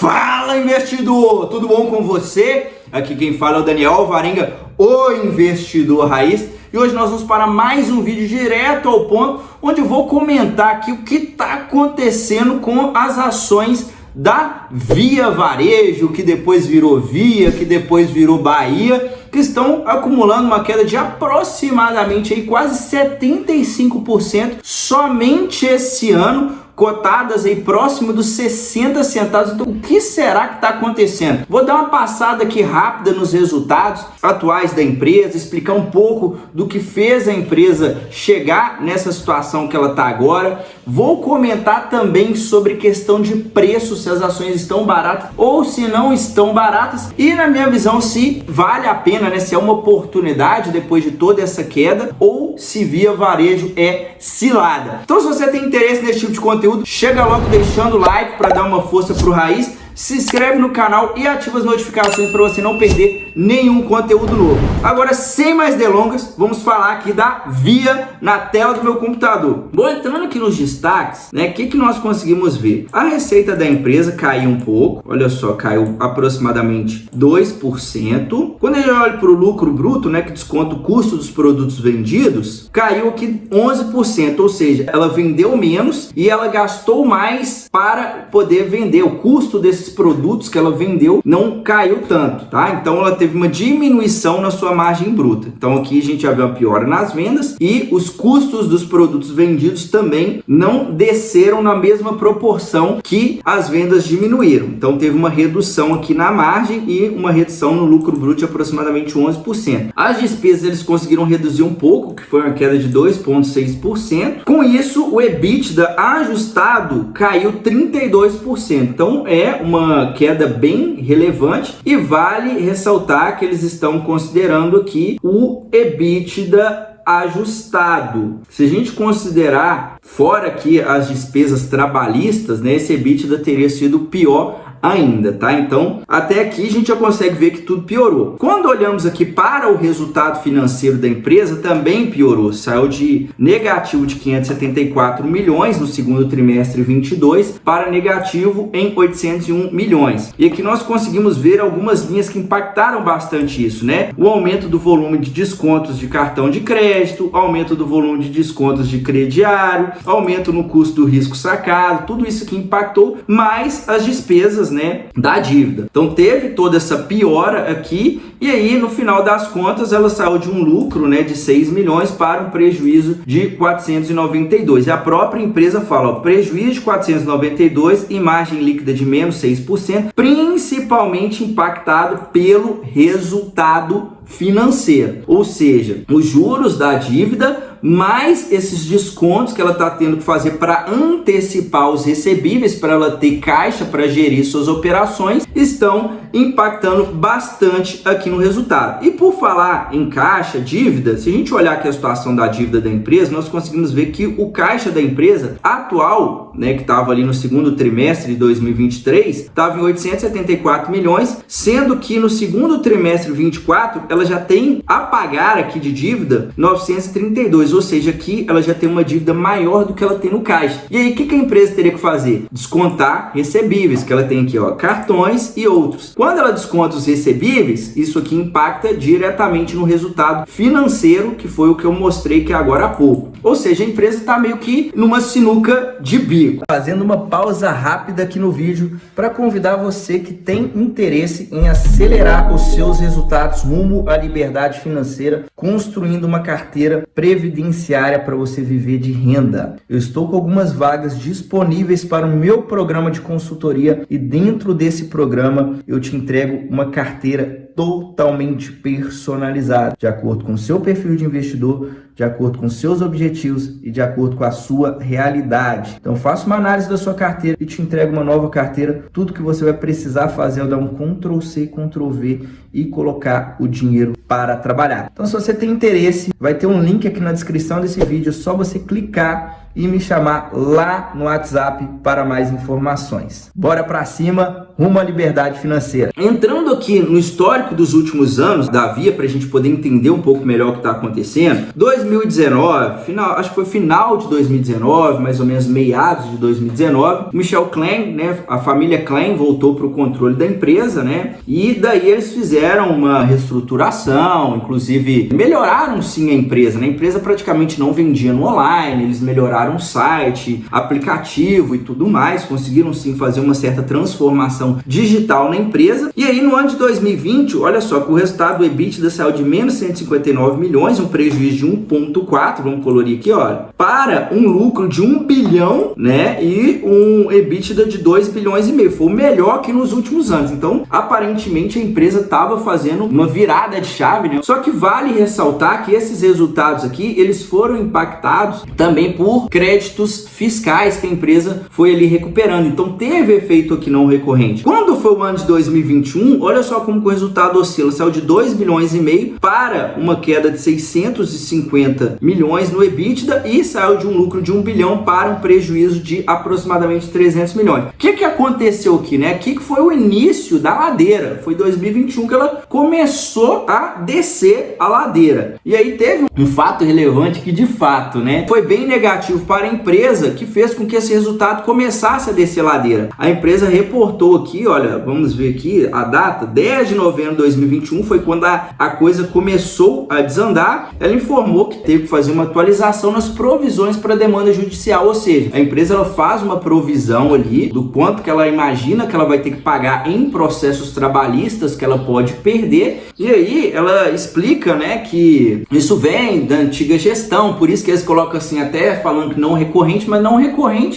Fala, investidor! Tudo bom com você? Aqui quem fala é o Daniel Alvarenga, o investidor raiz. E hoje nós vamos para mais um vídeo direto ao ponto, onde eu vou comentar aqui o que está acontecendo com as ações da Via Varejo, que depois virou Via, que depois virou Bahia, que estão acumulando uma queda de aproximadamente aí quase 75% somente esse ano, cotadas aí próximo dos 60 centavos. Então, o que será que está acontecendo? Vou dar uma passada aqui rápida nos resultados atuais da empresa, explicar um pouco do que fez a empresa chegar nessa situação que ela está agora. Vou comentar também sobre questão de preço, se as ações estão baratas ou se não estão baratas, e na minha visão, se vale a pena, né? Se é uma oportunidade depois de toda essa queda ou se Via Varejo é cilada. Então, se você tem interesse nesse tipo de conteúdo, chega logo deixando o like para dar uma força pro Raiz, se inscreve no canal e ativa as notificações para você não perder nenhum conteúdo novo. Agora, sem mais delongas, vamos falar aqui da Via na tela do meu computador. Bom, entrando aqui nos destaques, né, o que nós conseguimos ver? A receita da empresa caiu um pouco, olha só, caiu aproximadamente 2%. Quando a gente olha para o lucro bruto, né, que desconta o custo dos produtos vendidos, caiu aqui 11%, ou seja, ela vendeu menos e ela gastou mais para poder vender. O custo desses produtos que ela vendeu não caiu tanto, tá? Então ela teve uma diminuição na sua margem bruta. Então aqui a gente já vê uma piora nas vendas e os custos dos produtos vendidos também não desceram na mesma proporção que as vendas diminuíram. Então teve uma redução aqui na margem e uma redução no lucro bruto de aproximadamente 11%. As despesas eles conseguiram reduzir um pouco, que foi uma queda de 2,6%. Com isso, o EBITDA ajustado caiu 32%. Então é uma queda bem relevante e vale ressaltar que eles estão considerando aqui o EBITDA ajustado. Se a gente considerar fora aqui as despesas trabalhistas, né, esse EBITDA teria sido pior ainda, tá? Então, até aqui a gente já consegue ver que tudo piorou. Quando olhamos aqui para o resultado financeiro da empresa, também piorou. Saiu de negativo de 574 milhões no segundo trimestre 22 para negativo em 801 milhões. E aqui nós conseguimos ver algumas linhas que impactaram bastante isso, né? O aumento do volume de descontos de cartão de crédito, aumento do volume de descontos de crediário, aumento no custo do risco sacado, tudo isso que impactou, mais as despesas, né, da dívida. Então teve toda essa piora aqui e aí no final das contas ela saiu de um lucro, né, de 6 milhões para um prejuízo de 492. E a própria empresa fala, ó, prejuízo de 492 e margem líquida de menos 6%, principalmente impactado pelo resultado financeiro, ou seja, os juros da dívida mais esses descontos que ela está tendo que fazer para antecipar os recebíveis, para ela ter caixa para gerir suas operações, estão impactando bastante aqui no resultado. E por falar em caixa, dívida, se a gente olhar aqui a situação da dívida da empresa, nós conseguimos ver que o caixa da empresa atual, né, que estava ali no segundo trimestre de 2023, estava em 874 milhões, sendo que no segundo trimestre 24 ela já tem a pagar aqui de dívida 932, ou seja, aqui ela já tem uma dívida maior do que ela tem no caixa. E aí o que a empresa teria que fazer? Descontar recebíveis, que ela tem aqui, ó, cartões e outros. Quando ela desconta os recebíveis, isso aqui impacta diretamente no resultado financeiro, que foi o que eu mostrei aqui agora há pouco. Ou seja, a empresa está meio que numa sinuca de bico. Fazendo uma pausa rápida aqui no vídeo para convidar você que tem interesse em acelerar os seus resultados rumo à liberdade financeira, construindo uma carteira previdenciária para você viver de renda. Eu estou com algumas vagas disponíveis para o meu programa de consultoria e dentro desse programa eu te entrego uma carteira totalmente personalizada, de acordo com o seu perfil de investidor, de acordo com seus objetivos e de acordo com a sua realidade. Então faça uma análise da sua carteira e te entrego uma nova carteira. Tudo que você vai precisar fazer é dar um Ctrl+C, Ctrl+V e colocar o dinheiro para trabalhar. Então se você tem interesse, vai ter um link aqui na descrição desse vídeo, é só você clicar e me chamar lá no WhatsApp para mais informações. Bora pra cima, rumo à liberdade financeira. Entrando aqui no histórico dos últimos anos da Via, para a gente poder entender um pouco melhor o que está acontecendo, 2019, acho que foi final de 2019, mais ou menos meados de 2019, Michel Klein, né, a família Klein voltou para o controle da empresa, né, e daí eles fizeram uma reestruturação, inclusive melhoraram sim a empresa, né, a empresa praticamente não vendia no online, eles melhoraram o site, aplicativo e tudo mais, conseguiram sim fazer uma certa transformação digital na empresa. E aí no ano de 2020, olha só que o resultado do EBITDA saiu de menos 159 milhões, um prejuízo de 1,4, vamos colorir aqui, olha, para um lucro de 1 bilhão, né, e um EBITDA de 2 bilhões e meio. Foi o melhor que nos últimos anos. Então, aparentemente a empresa estava fazendo uma virada de chave, né? Só que vale ressaltar que esses resultados aqui, eles foram impactados também por créditos fiscais que a empresa foi ali recuperando. Então, teve efeito aqui não recorrente. Quando foi o ano de 2021, olha só como que o resultado oscila. Saiu de 2 bilhões e meio para uma queda de 650 milhões no EBITDA e saiu de um lucro de 1 bilhão para um prejuízo de aproximadamente 300 milhões. O que aconteceu aqui, né? Que foi o início da ladeira. Foi 2021 que ela começou a descer a ladeira. E aí teve um fato relevante que de fato, né, foi bem negativo para a empresa, que fez com que esse resultado começasse a descer a ladeira. A empresa reportou aqui, olha, vamos ver aqui a data, 10 de novembro de 2021 foi quando a coisa começou a desandar. Ela informou que teve que fazer uma atualização nas provisões para demanda judicial, ou seja, a empresa ela faz uma provisão ali do quanto que ela imagina que ela vai ter que pagar em processos trabalhistas que ela pode perder, e aí ela explica, né, que isso vem da antiga gestão, por isso que eles colocam assim, até falando que não recorrente,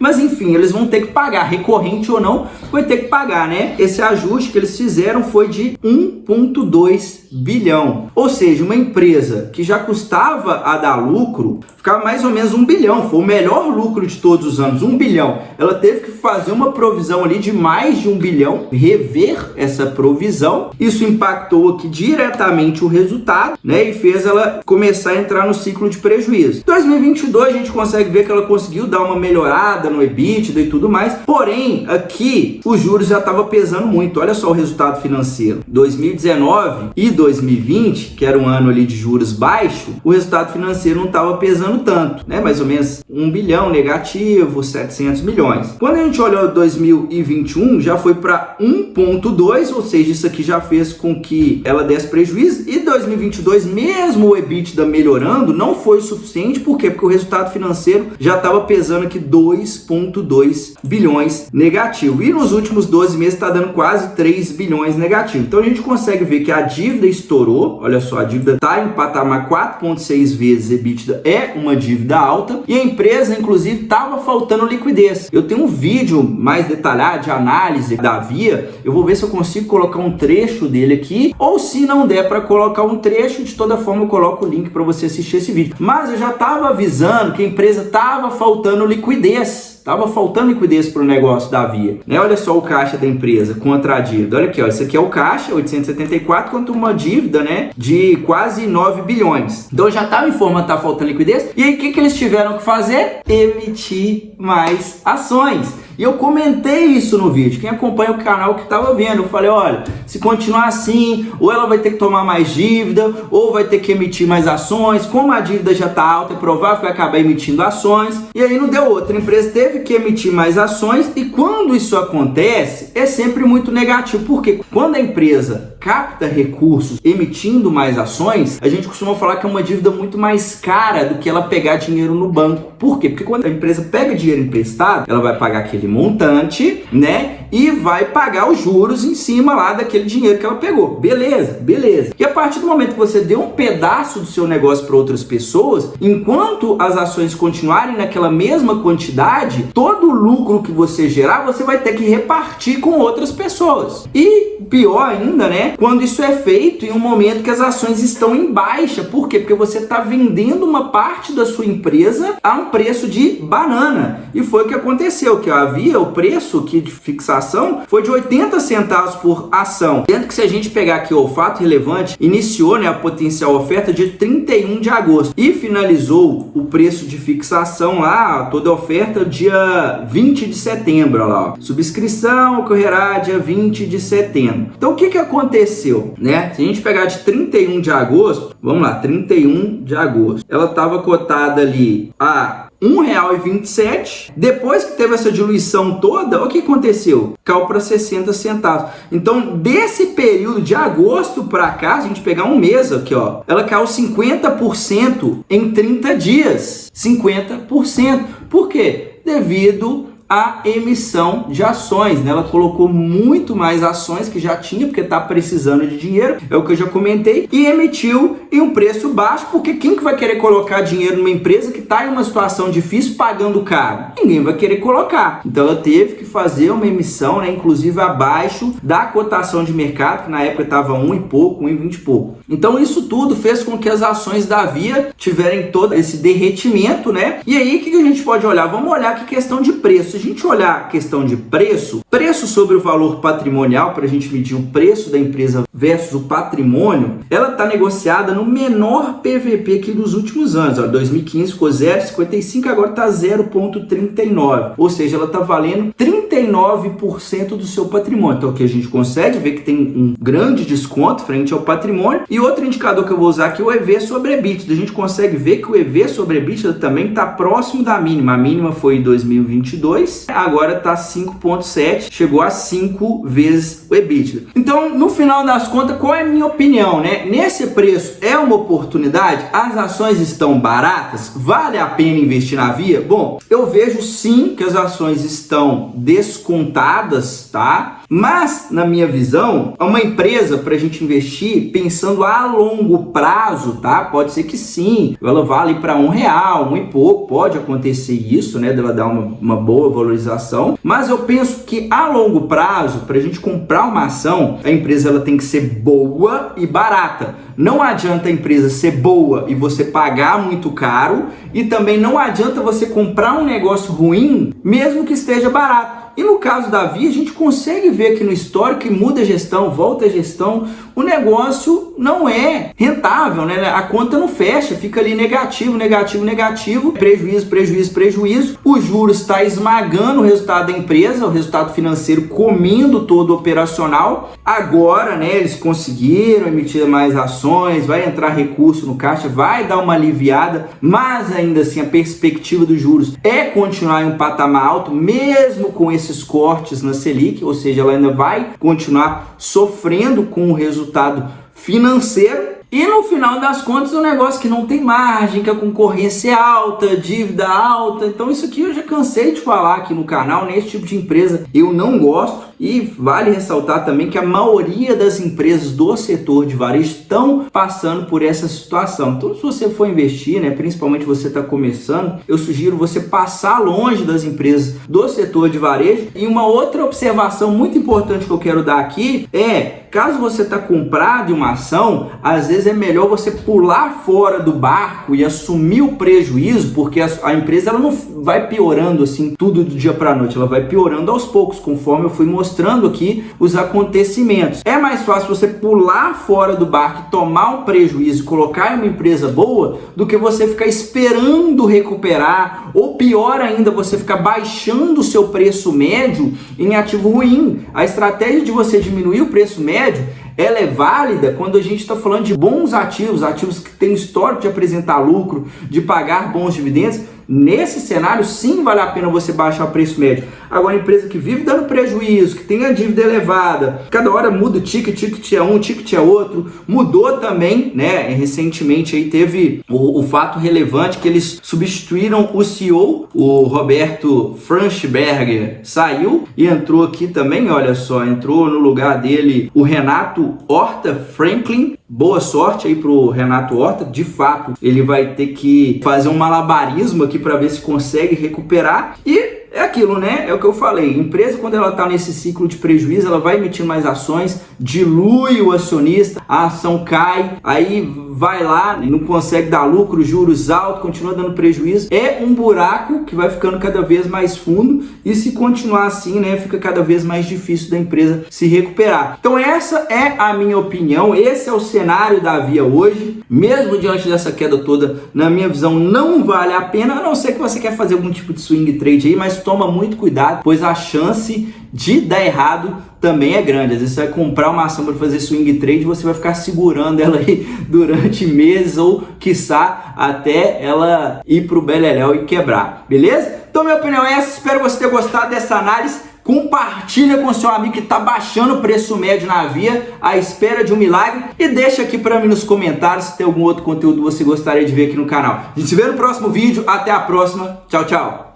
mas enfim, eles vão ter que pagar, recorrente ou não, vai ter que pagar, né? Esse ajuste que eles fizeram foi de 1,2 bilhão, ou seja, uma empresa que já custava a dar lucro, ficava mais ou menos 1 bilhão, foi o melhor lucro de todos os anos, 1 bilhão, ela teve que fazer uma provisão ali de mais de 1 bilhão, rever essa provisão, isso impactou aqui diretamente o resultado, né, e fez ela começar a entrar no ciclo de prejuízo. Em 2022 a gente consegue ver que ela conseguiu dar uma melhorada no EBITDA e tudo mais, porém aqui os juros já estavam pesando muito. Olha só o resultado financeiro, 2019 e 2020, que era um ano ali de juros baixo, o resultado financeiro não estava pesando tanto, né, mais ou menos 1 bilhão negativo, 700 milhões. Quando a gente olha 2021, já foi para 1,2, ou seja, isso aqui já fez com que ela desse prejuízo, e 2022, mesmo o EBITDA melhorando, não foi o suficiente. Por quê? Porque o resultado financeiro já estava pesando aqui 2,2 bilhões negativo, e nos últimos 12 meses está dando quase 3 bilhões negativo. Então a gente consegue ver que a dívida estourou, olha só, a dívida está em patamar 4,6 vezes EBITDA, é uma dívida alta, e a empresa inclusive estava faltando liquidez. Eu tenho um vídeo mais detalhado de análise da Via, eu vou ver se eu consigo colocar um trecho dele aqui, ou se não der para colocar um trecho, de toda forma eu coloco o link para você assistir esse vídeo. Mas eu já estava avisando que a empresa estava faltando liquidez. Estava faltando liquidez para o negócio da Via, né? Olha só o caixa da empresa contra a dívida. Olha aqui, ó, isso aqui é o caixa, 874, contra uma dívida, né, de quase 9 bilhões. Então já estava informando que estava faltando liquidez. E aí o que eles tiveram que fazer? Emitir mais ações. E eu comentei isso no vídeo, quem acompanha o canal que estava vendo, eu falei, olha, se continuar assim, ou ela vai ter que tomar mais dívida, ou vai ter que emitir mais ações. Como a dívida já está alta, é provável que vai acabar emitindo ações, e aí não deu outra, a empresa teve que emitir mais ações, e quando isso acontece, é sempre muito negativo, porque quando a empresa capta recursos emitindo mais ações, a gente costuma falar que é uma dívida muito mais cara do que ela pegar dinheiro no banco. Por quê? Porque quando a empresa pega dinheiro emprestado, ela vai pagar aquele montante, né, e vai pagar os juros em cima lá daquele dinheiro que ela pegou. Beleza, beleza. E a partir do momento que você deu um pedaço do seu negócio para outras pessoas, enquanto as ações continuarem naquela mesma quantidade, todo o lucro que você gerar, você vai ter que repartir com outras pessoas. E pior ainda, né, quando isso é feito em um momento que as ações estão em baixa. Por quê? Porque você está vendendo uma parte da sua empresa a um preço de banana. E foi o que aconteceu, que a Via, o preço aqui de fixação foi de 80 centavos por ação. Sendo que se a gente pegar aqui o fato relevante, iniciou, né, a potencial oferta de 31 de agosto e finalizou o preço de fixação lá, toda a oferta, dia 20 de setembro. Olha lá, ó. Subscrição ocorrerá dia 20 de setembro. Então o que aconteceu, né? Se a gente pegar de 31 de agosto, vamos lá, 31 de agosto, ela estava cotada ali a R$1,27. Depois que teve essa diluição toda, o que aconteceu? Caiu para 60 centavos. Então, desse período de agosto para cá, se a gente pegar um mês aqui, ó, ela caiu 50% em 30 dias. 50%. Por quê? Devido a emissão de ações, né? Ela colocou muito mais ações que já tinha, porque está precisando de dinheiro, é o que eu já comentei, e emitiu em um preço baixo, porque quem que vai querer colocar dinheiro numa empresa que está em uma situação difícil pagando caro? Ninguém vai querer colocar. Então ela teve que fazer uma emissão, né, inclusive abaixo da cotação de mercado, que na época estava 1 e pouco, 1,20 e pouco. Então isso tudo fez com que as ações da Via tiverem todo esse derretimento, né? E aí o que a gente pode olhar? Vamos olhar aqui questão de preço. Se a gente olhar a questão de preço sobre o valor patrimonial, para a gente medir o preço da empresa versus o patrimônio, ela está negociada no menor PVP aqui dos últimos anos. Ó, 2015 ficou 0,55, agora está 0,39. Ou seja, ela está valendo 39% do seu patrimônio. Então aqui a gente consegue ver que tem um grande desconto frente ao patrimônio. E outro indicador que eu vou usar aqui é o EV sobre EBITDA. A gente consegue ver que o EV sobre EBITDA também está próximo da mínima. A mínima foi em 2022, agora está 5,7, chegou a 5 vezes o EBITDA. Então, no final das contas, qual é a minha opinião, né? Nesse preço é uma oportunidade? As ações estão baratas? Vale a pena investir na Via? Bom, eu vejo sim que as ações estão descontadas, tá? Mas, na minha visão, é uma empresa para a gente investir pensando a longo prazo, tá? Pode ser que sim, ela vale para R$1, 1 e pouco, pode acontecer isso, né? Dela dar uma boa valorização. Mas eu penso que a longo prazo, para a gente comprar uma ação, a empresa ela tem que ser boa e barata. Não adianta a empresa ser boa e você pagar muito caro, e também não adianta você comprar um negócio ruim, mesmo que esteja barato. E no caso da Via, a gente consegue ver aqui no histórico que muda a gestão, volta a gestão, o negócio não é rentável, né? A conta não fecha, fica ali negativo, negativo, negativo, prejuízo, prejuízo, prejuízo. O juros está esmagando o resultado da empresa, o resultado financeiro comendo todo o operacional. Agora, né, eles conseguiram emitir mais ações, vai entrar recurso no caixa, vai dar uma aliviada, mas ainda assim a perspectiva dos juros é continuar em um patamar alto, mesmo com esses cortes na Selic, ou seja, ela ainda vai continuar sofrendo com o resultado financeiro. E no final das contas é um negócio que não tem margem, que a concorrência é alta, dívida alta. Então isso aqui eu já cansei de falar aqui no canal, nesse tipo de empresa eu não gosto. E vale ressaltar também que a maioria das empresas do setor de varejo estão passando por essa situação. Então, se você for investir, né, principalmente você está começando, eu sugiro você passar longe das empresas do setor de varejo. E uma outra observação muito importante que eu quero dar aqui é, caso você está comprado em uma ação, às vezes é melhor você pular fora do barco e assumir o prejuízo, porque a empresa ela não vai piorando assim tudo do dia para a noite, ela vai piorando aos poucos, conforme eu fui mostrando aqui os acontecimentos. É mais fácil você pular fora do barco e tomar um prejuízo, colocar em uma empresa boa, do que você ficar esperando recuperar, ou pior ainda, você ficar baixando o seu preço médio em ativo ruim. A estratégia de você diminuir o preço médio, ela é válida quando a gente está falando de bons ativos, ativos que têm histórico de apresentar lucro, de pagar bons dividendos. Nesse cenário, sim, vale a pena você baixar o preço médio. Agora, empresa que vive dando prejuízo, que tem a dívida elevada, cada hora muda o ticket é um, ticket é outro. Mudou também, né? Recentemente aí teve o fato relevante que eles substituíram o CEO, o Roberto Franchberger saiu e entrou aqui também, olha só, entrou no lugar dele o Renato Horta Franklin. Boa sorte aí pro Renato Horta. De fato, ele vai ter que fazer um malabarismo aqui para ver se consegue recuperar. E é aquilo, né? É o que eu falei. Empresa, quando ela está nesse ciclo de prejuízo, ela vai emitir mais ações, dilui o acionista, a ação cai, aí vai lá, não consegue dar lucro, juros altos, continua dando prejuízo. É um buraco que vai ficando cada vez mais fundo e se continuar assim, né, fica cada vez mais difícil da empresa se recuperar. Então essa é a minha opinião, esse é o cenário da Via hoje. Mesmo diante dessa queda toda, na minha visão, não vale a pena, a não ser que você quer fazer algum tipo de swing trade aí, mas toma muito cuidado, pois a chance de dar errado também é grande. Às vezes você vai comprar uma ação para fazer swing trade e você vai ficar segurando ela aí durante meses ou, quiçá, até ela ir para o beleléu e quebrar, beleza? Então minha opinião é essa, espero você ter gostado dessa análise. Compartilha com seu amigo que está baixando o preço médio na Via, à espera de um milagre, e deixa aqui para mim nos comentários se tem algum outro conteúdo que você gostaria de ver aqui no canal. A gente se vê no próximo vídeo, até a próxima, tchau, tchau!